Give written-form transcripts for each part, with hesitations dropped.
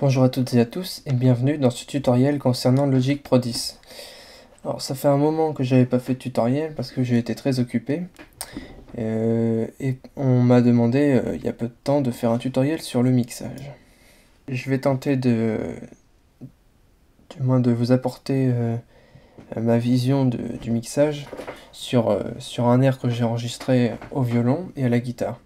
Bonjour à toutes et à tous et bienvenue dans ce tutoriel concernant Logic Pro 10. Alors ça fait un moment que j'avais pas fait de tutoriel parce que j'ai été très occupé et on m'a demandé il y a peu de temps de faire un tutoriel sur le mixage. Je vais tenter du moins de vous apporter ma vision du mixage sur un air que j'ai enregistré au violon et à la guitare.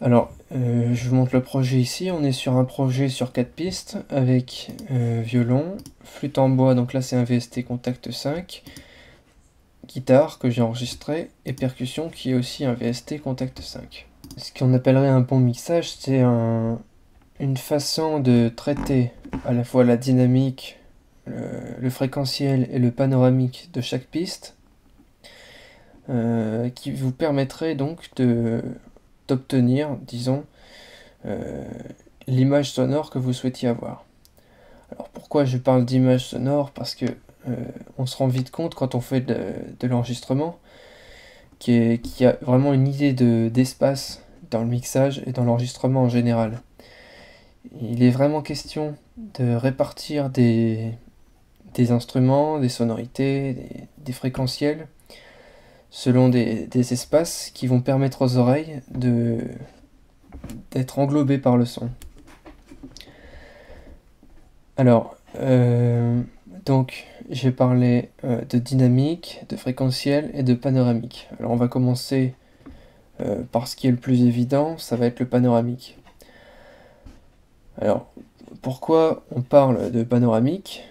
Alors, je vous montre le projet ici. On est sur un projet sur 4 pistes avec violon, flûte en bois, donc là c'est un VST Contact 5, guitare que j'ai enregistré et percussion qui est aussi un VST Contact 5. Ce qu'on appellerait un bon mixage, c'est une façon de traiter à la fois la dynamique, le fréquentiel et le panoramique de chaque piste qui vous permettrait donc d'obtenir, disons, l'image sonore que vous souhaitiez avoir. Alors pourquoi je parle d'image sonore? Parce que on se rend vite compte quand on fait de l'enregistrement qu'il y a vraiment une idée d'espace dans le mixage et dans l'enregistrement en général. Il est vraiment question de répartir des instruments, des sonorités, des fréquentiels selon des espaces qui vont permettre aux oreilles d'être englobées par le son. Alors, donc j'ai parlé de dynamique, de fréquentiel et de panoramique. Alors on va commencer par ce qui est le plus évident, ça va être le panoramique. Alors, pourquoi on parle de panoramique?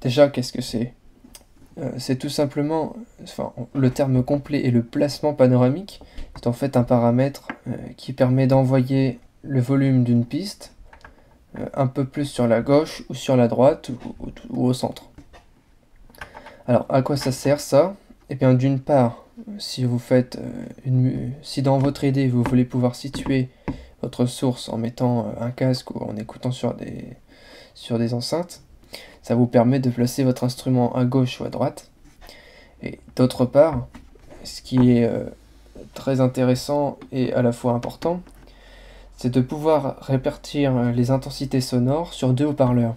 Déjà, qu'est-ce que c'est? C'est tout simplement, enfin, le terme complet est le placement panoramique. C'est en fait un paramètre qui permet d'envoyer le volume d'une piste un peu plus sur la gauche ou sur la droite ou au centre. Alors, à quoi ça sert ça? Eh bien, d'une part, si vous faites si dans votre idée vous voulez pouvoir situer votre source en mettant un casque ou en écoutant sur des enceintes, ça vous permet de placer votre instrument à gauche ou à droite. Et d'autre part, ce qui est très intéressant et à la fois important, c'est de pouvoir répartir les intensités sonores sur 2 haut-parleurs.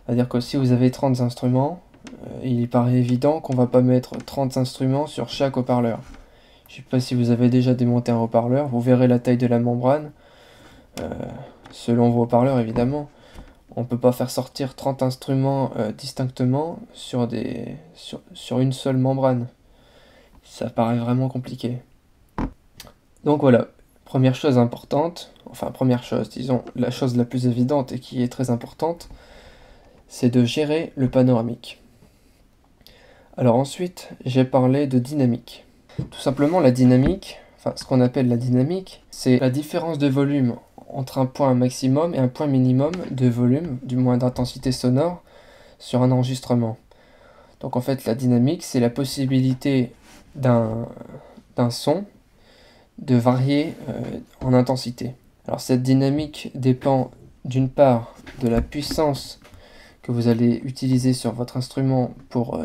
C'est-à-dire que si vous avez 30 instruments, il paraît évident qu'on ne va pas mettre 30 instruments sur chaque haut-parleur. Je ne sais pas si vous avez déjà démonté un haut-parleur, vous verrez la taille de la membrane, selon vos haut-parleurs évidemment. On ne peut pas faire sortir 30 instruments distinctement sur une seule membrane. Ça paraît vraiment compliqué. Donc voilà, première chose importante, enfin première chose, disons la chose la plus évidente et qui est très importante, c'est de gérer le panoramique. Alors ensuite, j'ai parlé de dynamique. Tout simplement la dynamique, enfin ce qu'on appelle la dynamique, c'est la différence de volume entre un point maximum et un point minimum de volume, du moins d'intensité sonore, sur un enregistrement. Donc en fait la dynamique, c'est la possibilité d'un son de varier en intensité. Alors cette dynamique dépend d'une part de la puissance que vous allez utiliser sur votre instrument pour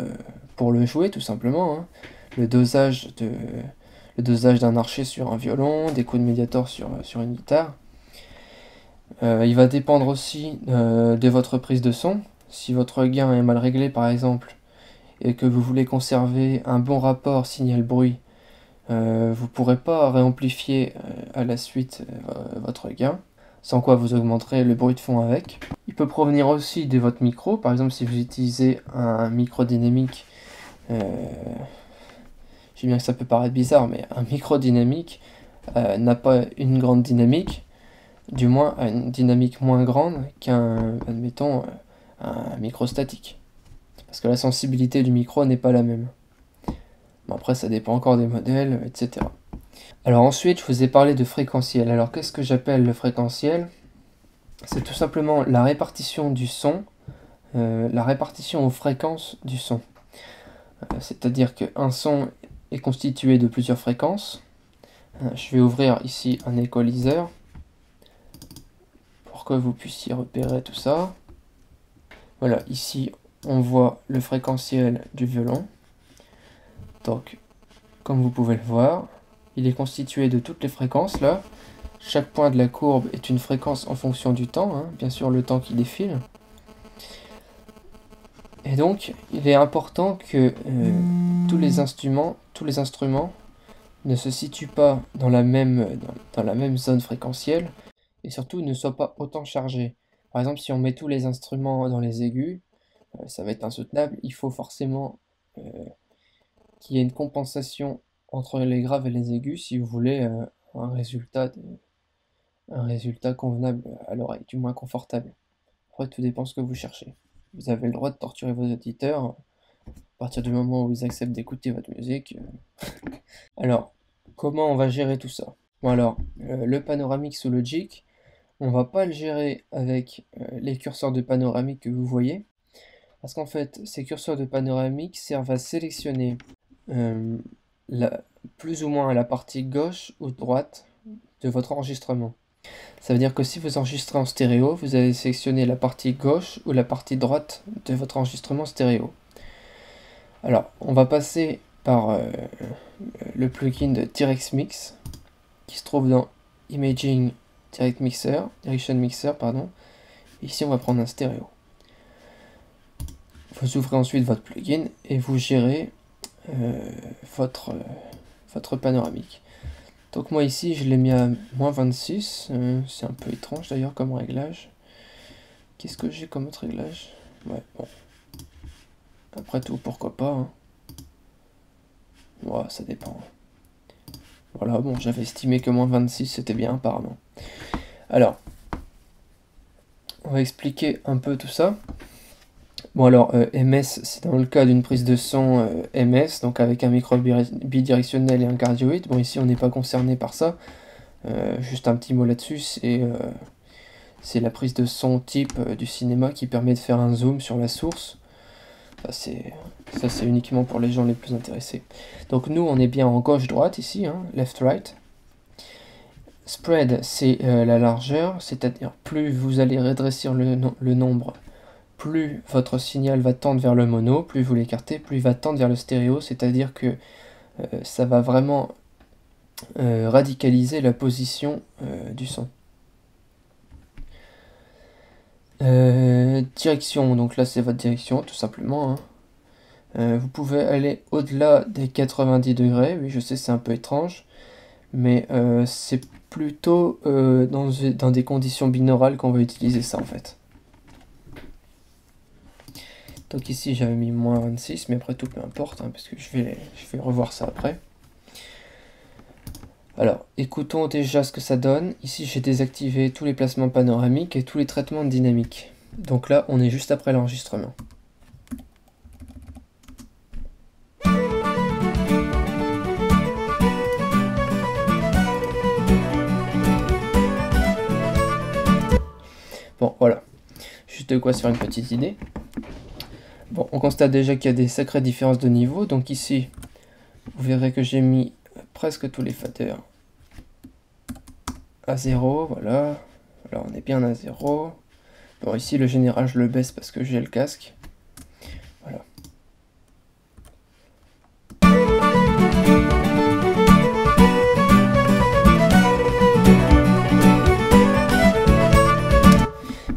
le jouer tout simplement, hein. Le dosage d'un archet sur un violon, des coups de médiator sur une guitare. Il va dépendre aussi de votre prise de son. Si votre gain est mal réglé par exemple et que vous voulez conserver un bon rapport signal-bruit, vous ne pourrez pas réamplifier à la suite votre gain, sans quoi vous augmenterez le bruit de fond avec. Il peut provenir aussi de votre micro, par exemple si vous utilisez un micro dynamique, je sais bien que ça peut paraître bizarre, mais un micro dynamique n'a pas une grande dynamique, du moins a une dynamique moins grande qu'un, admettons, un micro statique. Parce que la sensibilité du micro n'est pas la même. Bon, après, ça dépend encore des modèles, etc. Alors ensuite, je vous ai parlé de fréquentiel. Alors qu'est-ce que j'appelle le fréquentiel? C'est tout simplement la répartition du son, la répartition aux fréquences du son. C'est-à-dire qu'un son est constitué de plusieurs fréquences. Je vais ouvrir ici un équaliseur pour que vous puissiez repérer tout ça. Voilà, ici on voit le fréquentiel du violon. Donc, comme vous pouvez le voir, il est constitué de toutes les fréquences là. chaque point de la courbe est une fréquence en fonction du temps, hein, bien sûr le temps qui défile. Et donc, il est important que tous les instruments ne se situent pas dans la même zone fréquentielle et surtout ne soient pas autant chargés. Par exemple, si on met tous les instruments dans les aigus, ça va être insoutenable. Il faut forcément qu'il y ait une compensation entre les graves et les aigus si vous voulez un résultat convenable à l'oreille, du moins confortable. Après, tout dépend de ce que vous cherchez. Vous avez le droit de torturer vos auditeurs à partir du moment où ils acceptent d'écouter votre musique. Alors, comment on va gérer tout ça? Bon alors, le panoramique sous Logic, on va pas le gérer avec les curseurs de panoramique que vous voyez, parce qu'en fait, ces curseurs de panoramique servent à sélectionner plus ou moins la partie gauche ou droite de votre enregistrement. Ça veut dire que si vous enregistrez en stéréo, vous allez sélectionner la partie gauche ou la partie droite de votre enregistrement stéréo. Alors, on va passer par le plugin de Direct Mix qui se trouve dans Imaging Direction Mixer, pardon. Ici, on va prendre un stéréo. Vous ouvrez ensuite votre plugin et vous gérez votre panoramique. Donc moi ici, je l'ai mis à -26. C'est un peu étrange d'ailleurs comme réglage. Qu'est-ce que j'ai comme autre réglage? Ouais, bon. Après tout, pourquoi pas, hein. Ouais, ça dépend. Voilà, bon, j'avais estimé que -26 c'était bien apparemment. Alors, on va expliquer un peu tout ça. Bon alors, MS, c'est dans le cas d'une prise de son MS, donc avec un micro bidirectionnel et un cardioïde. Bon, ici on n'est pas concerné par ça. Juste un petit mot là-dessus, c'est la prise de son type du cinéma qui permet de faire un zoom sur la source. Ça c'est uniquement pour les gens les plus intéressés. Donc nous on est bien en gauche-droite ici, hein, left-right. Spread c'est la largeur, c'est-à-dire plus vous allez rétrécir le nombre, plus votre signal va tendre vers le mono, plus vous l'écartez, plus il va tendre vers le stéréo, c'est-à-dire que ça va vraiment radicaliser la position du son. Direction, donc là c'est votre direction tout simplement, hein. Vous pouvez aller au-delà des 90 degrés, oui je sais c'est un peu étrange, mais c'est plutôt dans des conditions binaurales qu'on va utiliser ça en fait. Donc ici j'avais mis -26, mais après tout peu importe, hein, parce que je vais revoir ça après. Alors, écoutons déjà ce que ça donne. Ici j'ai désactivé tous les placements panoramiques et tous les traitements de dynamique. Donc là on est juste après l'enregistrement. Bon voilà, juste de quoi se faire une petite idée. Bon, on constate déjà qu'il y a des sacrées différences de niveau. Donc ici, vous verrez que j'ai mis presque tous les faders à 0, voilà. Voilà, on est bien à 0. Bon, ici, le général, je le baisse parce que j'ai le casque. Voilà.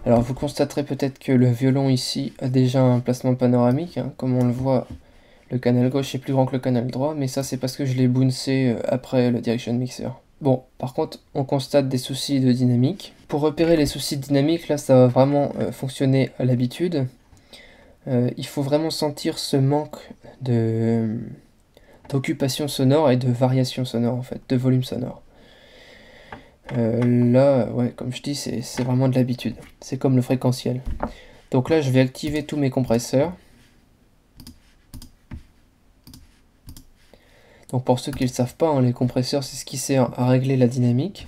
Alors, vous constaterez peut-être que le violon ici a déjà un placement panoramique, hein. Comme on le voit, le canal gauche est plus grand que le canal droit, mais ça, c'est parce que je l'ai bouncé après le Direction Mixer. Bon, par contre, on constate des soucis de dynamique. Pour repérer les soucis de dynamique, là, ça va vraiment fonctionner à l'habitude. Il faut vraiment sentir ce manque d'occupation sonore et de variation sonore, en fait, de volume sonore. Là, ouais, comme je dis, c'est vraiment de l'habitude. C'est comme le fréquentiel. Donc là, je vais activer tous mes compresseurs. Donc pour ceux qui ne le savent pas, hein, les compresseurs, c'est ce qui sert à régler la dynamique.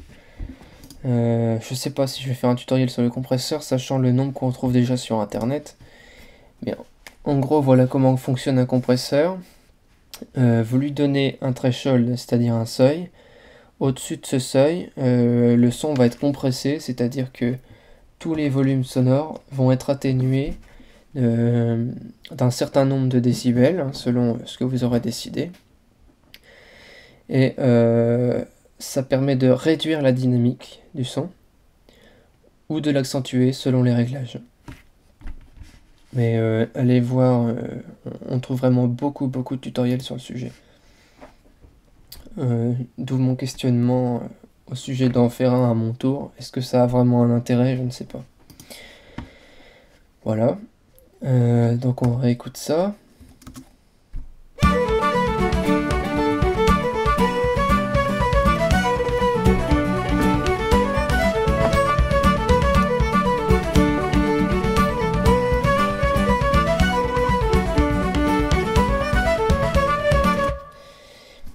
Je sais pas si je vais faire un tutoriel sur les compresseurs, sachant le nombre qu'on trouve déjà sur internet. Mais en gros, voilà comment fonctionne un compresseur. Vous lui donnez un threshold, c'est-à-dire un seuil. Au-dessus de ce seuil, le son va être compressé, c'est-à-dire que tous les volumes sonores vont être atténués d'un certain nombre de décibels, hein, selon ce que vous aurez décidé. Et ça permet de réduire la dynamique du son ou de l'accentuer selon les réglages. Mais allez voir, on trouve vraiment beaucoup de tutoriels sur le sujet. D'où mon questionnement au sujet d'en faire un à mon tour. Est-ce que ça a vraiment un intérêt? Je ne sais pas. Voilà. Donc on réécoute ça.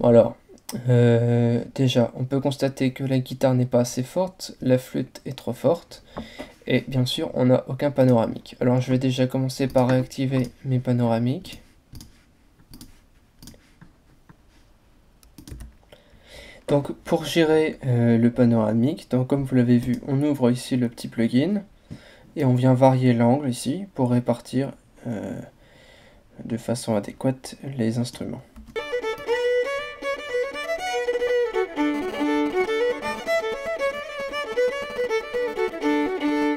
Alors, déjà, on peut constater que la guitare n'est pas assez forte, la flûte est trop forte, et bien sûr, on n'a aucun panoramique. Alors, je vais déjà commencer par réactiver mes panoramiques. Donc, pour gérer le panoramique, donc, comme vous l'avez vu, on ouvre ici le petit plugin, et on vient varier l'angle ici pour répartir de façon adéquate les instruments.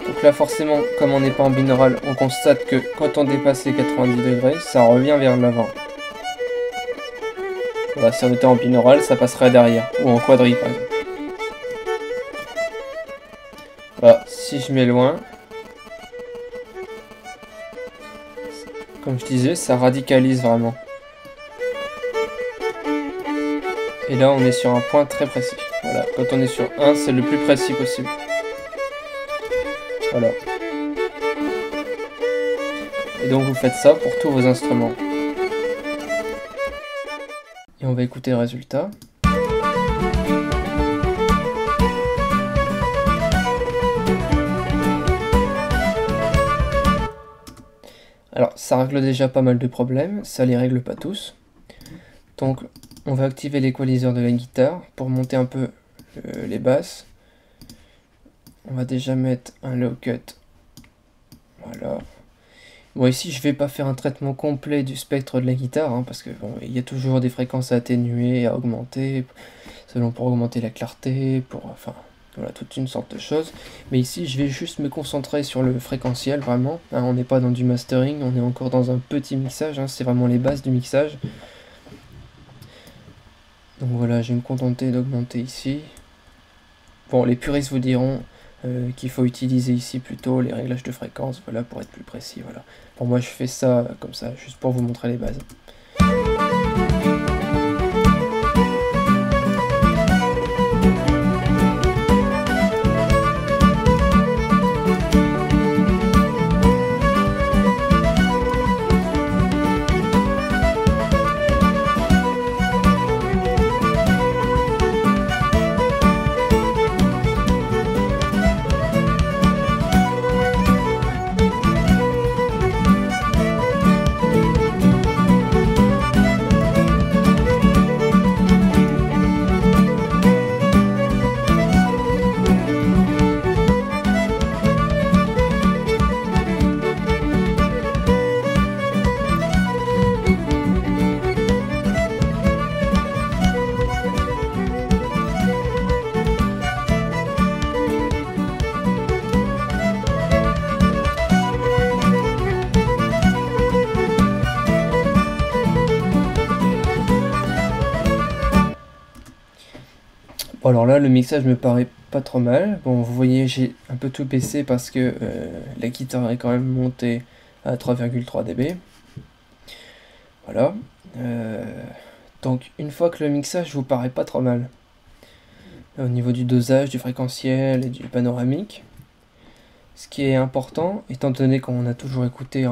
Donc là forcément, comme on n'est pas en binaural, on constate que quand on dépasse les 90 degrés, ça revient vers l'avant. Voilà, si on était en binaural, ça passerait derrière, ou en quadri par exemple. Voilà, si je mets loin, comme je disais, ça radicalise vraiment. Et là on est sur un point très précis. Voilà, quand on est sur 1, c'est le plus précis possible. Voilà. Et donc vous faites ça pour tous vos instruments. Et on va écouter le résultat. Alors ça règle déjà pas mal de problèmes, ça les règle pas tous. Donc on va activer l'équaliseur de la guitare pour monter un peu les basses. On va déjà mettre un low cut. Voilà. Bon, ici je vais pas faire un traitement complet du spectre de la guitare, hein, parce que bon, il y a toujours des fréquences à atténuer, à augmenter, selon pour augmenter la clarté, pour enfin voilà, toute une sorte de choses. Mais ici je vais juste me concentrer sur le fréquentiel vraiment. Hein, on n'est pas dans du mastering, on est encore dans un petit mixage, hein, c'est vraiment les bases du mixage. Donc voilà, je vais me contenter d'augmenter ici. Bon, les puristes vous diront qu'il faut utiliser ici plutôt les réglages de fréquence, voilà, pour être plus précis, voilà. Pour moi, je fais ça comme ça, juste pour vous montrer les bases. Bon, alors là, le mixage me paraît pas trop mal. Bon, vous voyez, j'ai un peu tout baissé parce que la guitare est quand même montée à 3,3 dB. Voilà. Donc, une fois que le mixage vous paraît pas trop mal, au niveau du dosage, du fréquentiel et du panoramique, ce qui est important, étant donné qu'on a toujours écouté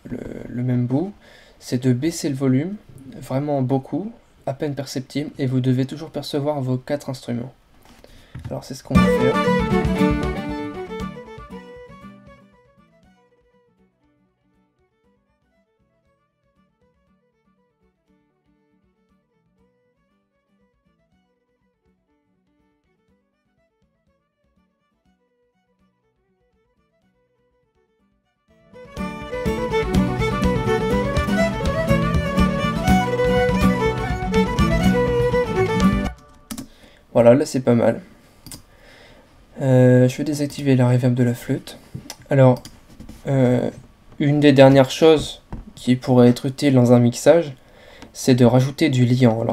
le même bout, c'est de baisser le volume, vraiment beaucoup, à peine perceptible, et vous devez toujours percevoir vos 4 instruments. Alors c'est ce qu'on va faire. Voilà, là c'est pas mal. Je vais désactiver la reverb de la flûte. Alors, une des dernières choses qui pourrait être utile dans un mixage, c'est de rajouter du liant.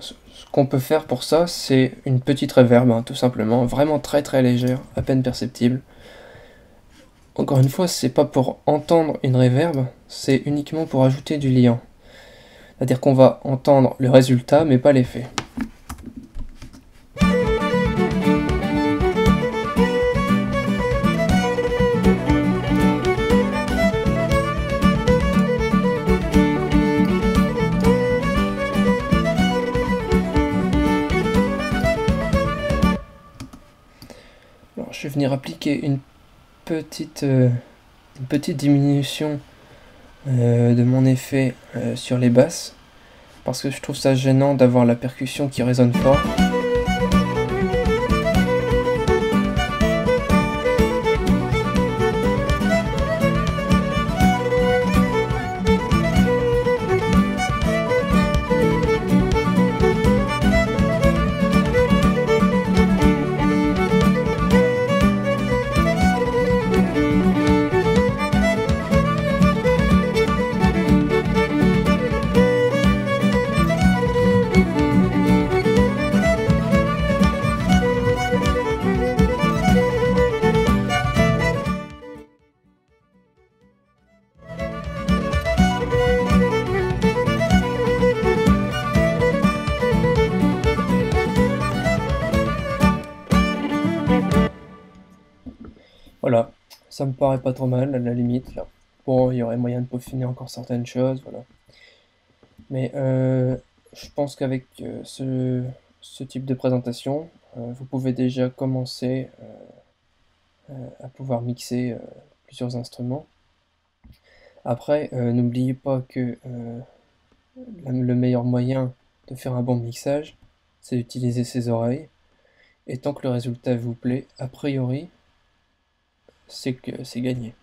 Ce qu'on peut faire pour ça, c'est une petite reverb, hein, tout simplement, vraiment très très légère, à peine perceptible. Encore une fois, c'est pas pour entendre une reverb, c'est uniquement pour ajouter du liant. C'est-à-dire qu'on va entendre le résultat, mais pas l'effet. Alors, je vais venir appliquer une petite diminution de mon effet sur les basses, parce que je trouve ça gênant d'avoir la percussion qui résonne fort. Voilà, ça me paraît pas trop mal à la limite là. Bon, il y aurait moyen de peaufiner encore certaines choses, voilà. Mais je pense qu'avec ce type de présentation, vous pouvez déjà commencer à pouvoir mixer plusieurs instruments. Après, n'oubliez pas que le meilleur moyen de faire un bon mixage, c'est d'utiliser ses oreilles. Et tant que le résultat vous plaît, a priori, c'est que c'est gagné.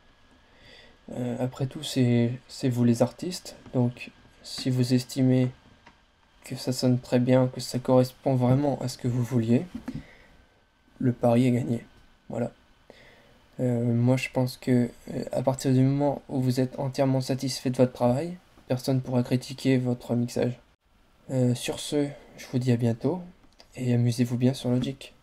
Après tout, c'est vous les artistes, donc si vous estimez que ça sonne très bien, que ça correspond vraiment à ce que vous vouliez, le pari est gagné. Voilà. Moi, je pense que à partir du moment où vous êtes entièrement satisfait de votre travail, personne ne pourra critiquer votre mixage. Sur ce, je vous dis à bientôt et amusez-vous bien sur Logic.